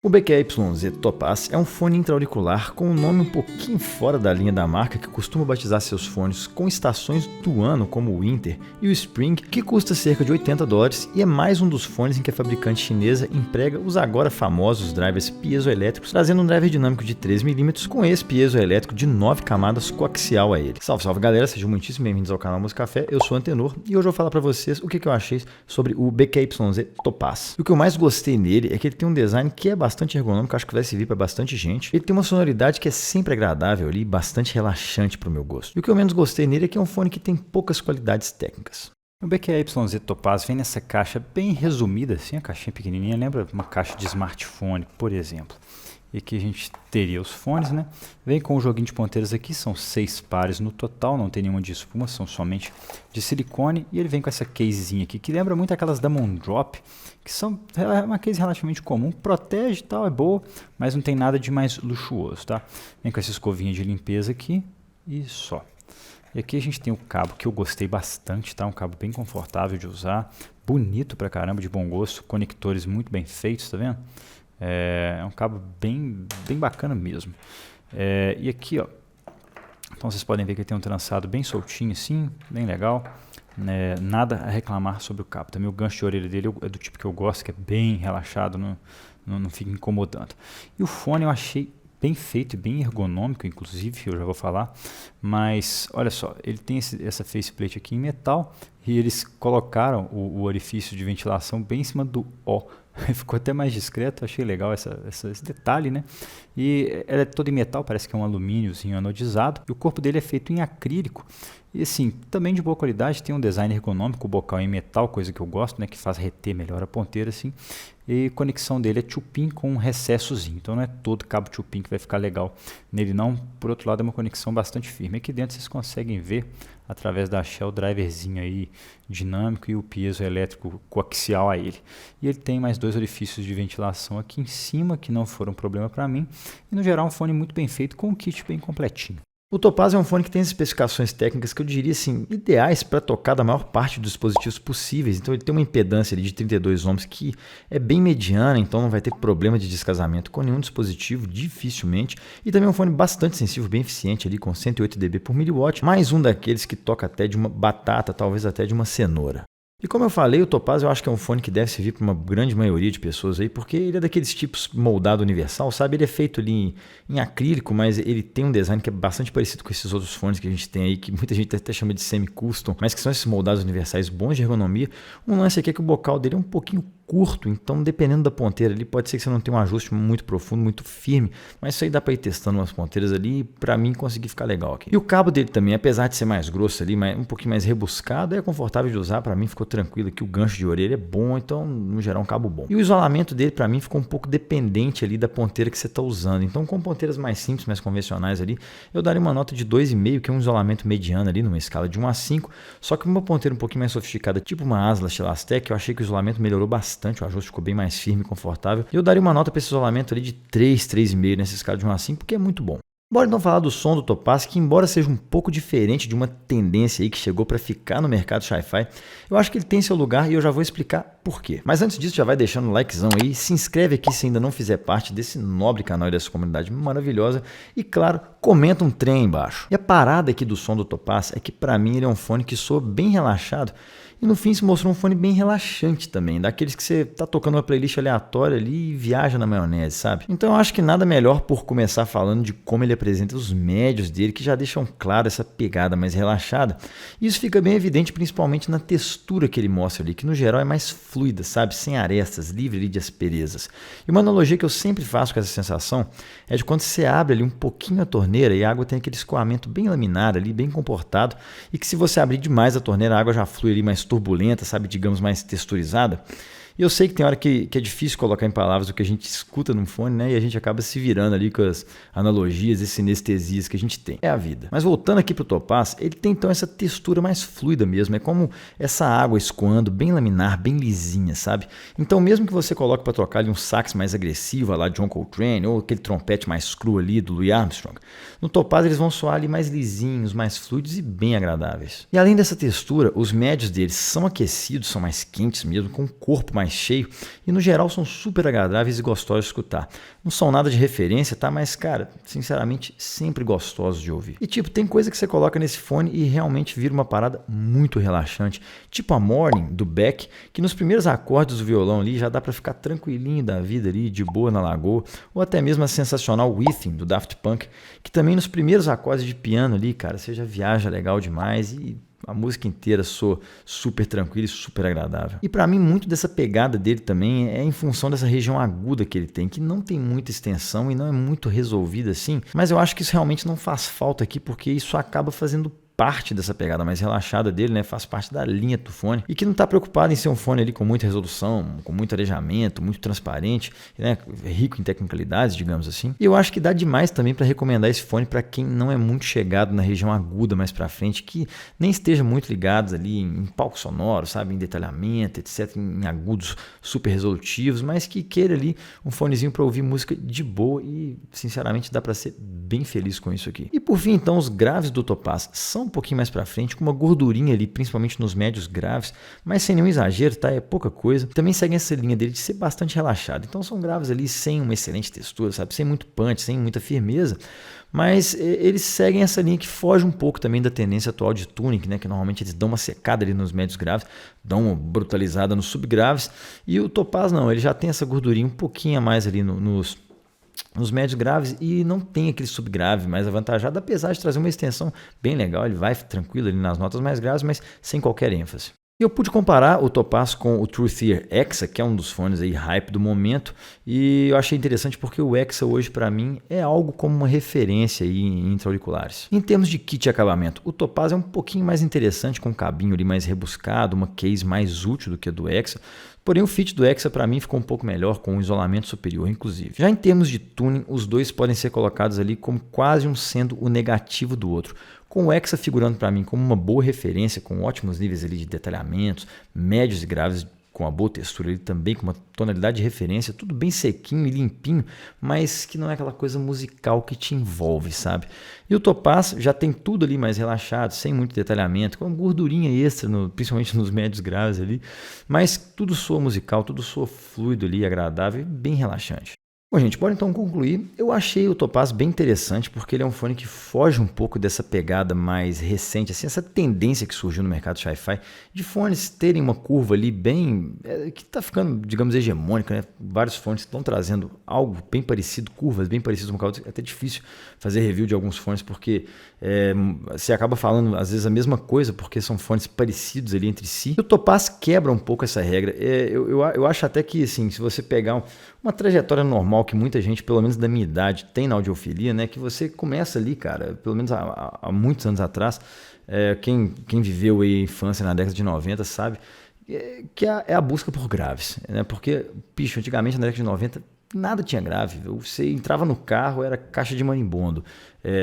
O BQYZ Topaz é um fone intra-auricular com um nome um pouquinho fora da linha da marca que costuma batizar seus fones com estações do ano como o Winter e o Spring, que custa cerca de $80 e é mais um dos fones em que a fabricante chinesa emprega os agora famosos drivers piezoelétricos, trazendo um driver dinâmico de 3mm com esse piezoelétrico de 9 camadas coaxial a ele. Salve, salve galera, sejam muitíssimo bem-vindos ao canal Música Café, eu sou o Antenor e hoje eu vou falar pra vocês o que eu achei sobre o BQYZ Topaz. E o que eu mais gostei nele é que ele tem um design que é bastante ergonômico, acho que vai servir para bastante gente. Ele tem uma sonoridade que é sempre agradável ali, bastante relaxante para o meu gosto. E o que eu menos gostei nele é que é um fone que tem poucas qualidades técnicas. O BQYZ Topaz vem nessa caixa bem resumida, assim, a caixinha pequenininha, lembra uma caixa de smartphone, por exemplo. E aqui a gente teria os fones, né? Vem com o joguinho de ponteiras aqui, são 6 pares no total, não tem nenhuma de espuma, são somente de silicone. E ele vem com essa casezinha aqui, que lembra muito aquelas da Moondrop, que são uma case relativamente comum, protege e tal, é boa, mas não tem nada de mais luxuoso, tá? Vem com essa escovinha de limpeza aqui e só. E aqui a gente tem o cabo que eu gostei bastante, tá? Um cabo bem confortável de usar, bonito pra caramba, de bom gosto, conectores muito bem feitos, tá vendo? É um cabo bem bacana mesmo. E aqui, ó, então vocês podem ver que ele tem um trançado bem soltinho assim, bem legal. Nada a reclamar sobre o cabo. Também o gancho de orelha dele é do tipo que eu gosto, que é bem relaxado, não fica incomodando. E o fone eu achei bem feito e bem ergonômico, inclusive, eu já vou falar. Mas, olha só, ele tem essa faceplate aqui em metal e eles colocaram o orifício de ventilação bem em cima do O. Ficou até mais discreto, achei legal esse detalhe, né? E ela é toda em metal, parece que é um alumíniozinho anodizado. E o corpo dele é feito em acrílico. E assim, também de boa qualidade, tem um design ergonômico, o bocal é em metal, coisa que eu gosto, né? Que faz reter melhor a ponteira, assim. E a conexão dele é 2-pin com um recessozinho. Então não é todo cabo 2-pin que vai ficar legal nele não. Por outro lado, é uma conexão bastante firme. Aqui dentro vocês conseguem ver, através da shell, driverzinho aí dinâmico e o piezoelétrico coaxial a ele. E ele tem mais 2 orifícios de ventilação aqui em cima, que não foram problema para mim. E no geral um fone muito bem feito, com um kit bem completinho. O Topaz é um fone que tem as especificações técnicas que eu diria assim, ideais para tocar da maior parte dos dispositivos possíveis. Então ele tem uma impedância ali de 32 ohms que é bem mediana, então não vai ter problema de descasamento com nenhum dispositivo, dificilmente. E também é um fone bastante sensível, bem eficiente ali com 108 dB por miliwatt, mais um daqueles que toca até de uma batata, talvez até de uma cenoura. E como eu falei, o Topaz eu acho que é um fone que deve servir para uma grande maioria de pessoas aí, porque ele é daqueles tipos moldado universal, sabe? Ele é feito ali em acrílico, mas ele tem um design que é bastante parecido com esses outros fones que a gente tem aí, que muita gente até chama de semi-custom, mas que são esses moldados universais bons de ergonomia. Um lance aqui é que o bocal dele é um pouquinho curto, então dependendo da ponteira ali, pode ser que você não tenha um ajuste muito profundo, muito firme, mas isso aí dá para ir testando umas ponteiras ali e para mim conseguir ficar legal aqui. E o cabo dele também, apesar de ser mais grosso ali, um pouquinho mais rebuscado, é confortável de usar, para mim ficou tranquilo aqui, o gancho de orelha é bom, então no geral é um cabo bom. E o isolamento dele para mim ficou um pouco dependente ali da ponteira que você está usando, então com ponteiras mais simples, mais convencionais ali, eu daria uma nota de 2,5, que é um isolamento mediano ali, numa escala de 1 a 5, só que uma ponteira um pouquinho mais sofisticada, tipo uma Atlas Elastec, eu achei que o isolamento melhorou bastante, o ajuste ficou bem mais firme e confortável. E eu daria uma nota para esse isolamento ali de 3, 3,5 nessa escala de 1 a 5, porque é muito bom. Bora então falar do som do Topaz, que embora seja um pouco diferente de uma tendência aí que chegou para ficar no mercado Hi-Fi, eu acho que ele tem seu lugar e eu já vou explicar por quê. Mas antes disso, já vai deixando o likezão aí, se inscreve aqui se ainda não fizer parte desse nobre canal e dessa comunidade maravilhosa e, claro, comenta um trem aí embaixo. E a parada aqui do som do Topaz é que para mim ele é um fone que soa bem relaxado e no fim se mostrou um fone bem relaxante também, daqueles que você tá tocando uma playlist aleatória ali e viaja na maionese, sabe? Então eu acho que nada melhor por começar falando de como ele apresenta os médios dele, que já deixam claro essa pegada mais relaxada. E isso fica bem evidente principalmente na textura que ele mostra ali, que no geral é mais fluida, sabe? Sem arestas, livre ali de asperezas. E uma analogia que eu sempre faço com essa sensação é de quando você abre ali um pouquinho a torneira e a água tem aquele escoamento bem laminar ali, bem comportado, e que se você abrir demais a torneira, a água já flui ali mais turbulenta, sabe, digamos, mais texturizada. E eu sei que tem hora que é difícil colocar em palavras o que a gente escuta num fone, né? E a gente acaba se virando ali com as analogias e sinestesias que a gente tem. É a vida. Mas voltando aqui pro Topaz, ele tem então essa textura mais fluida mesmo. É como essa água escoando, bem laminar, bem lisinha, sabe? Então mesmo que você coloque para tocar ali um sax mais agressivo, lá John Coltrane, ou aquele trompete mais cru ali do Louis Armstrong, no Topaz eles vão soar ali mais lisinhos, mais fluidos e bem agradáveis. E além dessa textura, os médios deles são aquecidos, são mais quentes mesmo, com um corpo mais mais cheio e no geral são super agradáveis e gostosos de escutar. Não são nada de referência, tá? Mas, cara, sinceramente, sempre gostosos de ouvir. E tipo, tem coisa que você coloca nesse fone e realmente vira uma parada muito relaxante. Tipo a Morning, do Beck, que nos primeiros acordes do violão ali já dá pra ficar tranquilinho da vida ali, de boa na lagoa. Ou até mesmo a sensacional Within, do Daft Punk, que também nos primeiros acordes de piano ali, cara, você já viaja legal demais e a música inteira soa super tranquila e super agradável. E para mim, muito dessa pegada dele também é em função dessa região aguda que ele tem, que não tem muita extensão e não é muito resolvida assim, mas eu acho que isso realmente não faz falta aqui, porque isso acaba fazendo parte dessa pegada mais relaxada dele, né? Faz parte da linha do fone e que não está preocupado em ser um fone ali com muita resolução, com muito arejamento, muito transparente, né? Rico em tecnicalidades, digamos assim. E eu acho que dá demais também para recomendar esse fone para quem não é muito chegado na região aguda mais para frente, que nem esteja muito ligado ali em palco sonoro, sabe, em detalhamento, etc, em agudos super resolutivos, mas que queira ali um fonezinho para ouvir música de boa e, sinceramente, dá para ser bem feliz com isso aqui. E por fim, então, os graves do Topaz são um pouquinho mais para frente, com uma gordurinha ali, principalmente nos médios graves, mas sem nenhum exagero, tá? É pouca coisa. Também segue essa linha dele de ser bastante relaxado. Então são graves ali sem uma excelente textura, sabe? Sem muito punch, sem muita firmeza, mas eles seguem essa linha que foge um pouco também da tendência atual de tuning, né? Que normalmente eles dão uma secada ali nos médios graves, dão uma brutalizada nos subgraves, e o Topaz não, ele já tem essa gordurinha um pouquinho a mais ali nos médios graves e não tem aquele subgrave mais avantajado, apesar de trazer uma extensão bem legal, ele vai tranquilo ali nas notas mais graves, mas sem qualquer ênfase. Eu pude comparar o Topaz com o Truth Ear Exa, que é um dos fones aí hype do momento, e eu achei interessante porque o Exa hoje para mim é algo como uma referência aí em intra-auriculares. Em termos de kit e acabamento, o Topaz é um pouquinho mais interessante, com um cabinho ali mais rebuscado, uma case mais útil do que a do Exa. Porém, o fit do Exa para mim ficou um pouco melhor, com um isolamento superior, inclusive. Já em termos de tuning, os dois podem ser colocados ali como quase um sendo o negativo do outro, com o Exa figurando para mim como uma boa referência, com ótimos níveis ali de detalhamentos, médios e graves, com uma boa textura ali também, com uma tonalidade de referência, tudo bem sequinho e limpinho, mas que não é aquela coisa musical que te envolve, sabe? E o Topaz já tem tudo ali mais relaxado, sem muito detalhamento, com uma gordurinha extra, principalmente nos médios graves ali, mas tudo soa musical, tudo soa fluido ali, agradável e bem relaxante. Bom, gente, bora então concluir. Eu achei o Topaz bem interessante porque ele é um fone que foge um pouco dessa pegada mais recente, assim, essa tendência que surgiu no mercado de Hi-Fi, de fones terem uma curva ali bem, que está ficando, digamos, hegemônica, né? Vários fones estão trazendo algo bem parecido, curvas bem parecidas um com a outra. É até difícil fazer review de alguns fones porque você acaba falando às vezes a mesma coisa porque são fones parecidos ali entre si. E o Topaz quebra um pouco essa regra. Eu acho até que, assim, se você pegar uma trajetória normal que muita gente, pelo menos da minha idade, tem na audiofilia, né? Que você começa ali, cara, pelo menos há muitos anos atrás, quem viveu aí a infância na década de 90 sabe que é a busca por graves, né? Porque, bicho, antigamente na década de 90 nada tinha grave. Você entrava no carro, era caixa de marimbondo.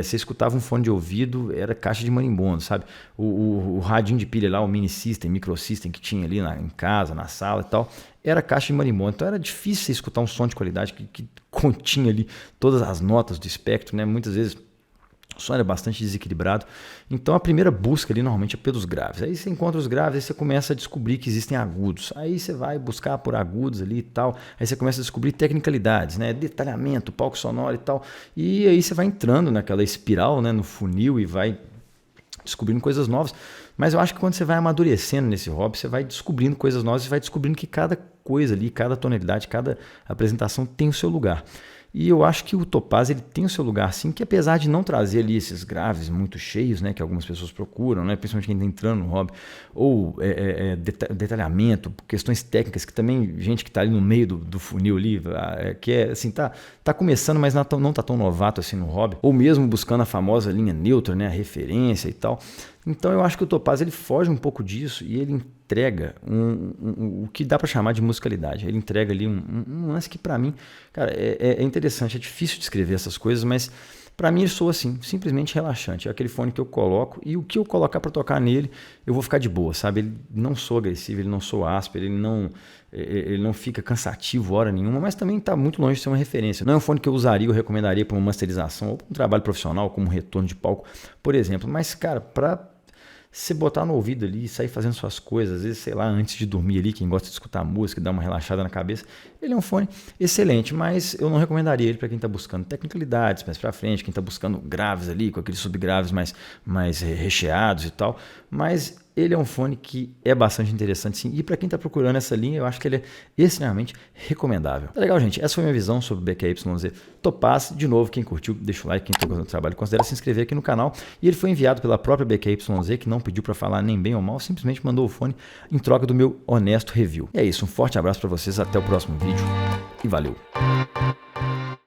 Você escutava um fone de ouvido, era caixa de marimbondo, sabe? O radinho de pilha lá, o mini system, micro system que tinha ali em casa, na sala e tal, era caixa de marimbondo. Então era difícil você escutar um som de qualidade que continha ali todas as notas do espectro, né? Muitas vezes o som era bastante desequilibrado. Então a primeira busca ali normalmente é pelos graves. Aí você encontra os graves, aí você começa a descobrir que existem agudos. Aí você vai buscar por agudos ali e tal. Aí você começa a descobrir tecnicalidades, né? Detalhamento, palco sonoro e tal. E aí você vai entrando naquela espiral, né? No funil e vai descobrindo coisas novas. Mas eu acho que quando você vai amadurecendo nesse hobby, você vai descobrindo coisas novas e vai descobrindo que cada coisa ali, cada tonalidade, cada apresentação tem o seu lugar. E eu acho que o Topaz ele tem o seu lugar sim, que apesar de não trazer ali esses graves muito cheios, né, que algumas pessoas procuram, né, principalmente quem está entrando no hobby, ou detalhamento, questões técnicas, que também gente que está ali no meio do funil ali, que é assim, tá começando, mas não tá tão novato assim no hobby, ou mesmo buscando a famosa linha neutra, né, a referência e tal. Então eu acho que o Topaz ele foge um pouco disso e ele entrega o que dá para chamar de musicalidade. Ele entrega ali um lance que para mim, cara, é interessante, é difícil descrever essas coisas, mas para mim ele soa assim, simplesmente relaxante. É aquele fone que eu coloco e o que eu colocar para tocar nele, eu vou ficar de boa, sabe? Ele não soa agressivo, ele não soa áspero, ele não fica cansativo hora nenhuma, mas também está muito longe de ser uma referência. Não é um fone que eu usaria ou recomendaria para uma masterização ou para um trabalho profissional, como um retorno de palco, por exemplo. Mas, cara, para você botar no ouvido ali e sair fazendo suas coisas, às vezes, sei lá, antes de dormir ali, quem gosta de escutar música, dar uma relaxada na cabeça, ele é um fone excelente, mas eu não recomendaria ele para quem está buscando tecnicalidades mais para frente, quem está buscando graves ali, com aqueles subgraves mais recheados e tal, mas ele é um fone que é bastante interessante sim, e para quem está procurando essa linha, eu acho que ele é extremamente recomendável. Tá legal, gente? Essa foi a minha visão sobre o BQYZ Topaz. De novo, quem curtiu, deixa o like, quem está gostando do trabalho, considera se inscrever aqui no canal. E ele foi enviado pela própria BQYZ, que não pediu para falar nem bem ou mal, simplesmente mandou o fone em troca do meu honesto review. E é isso, um forte abraço para vocês, até o próximo vídeo e valeu!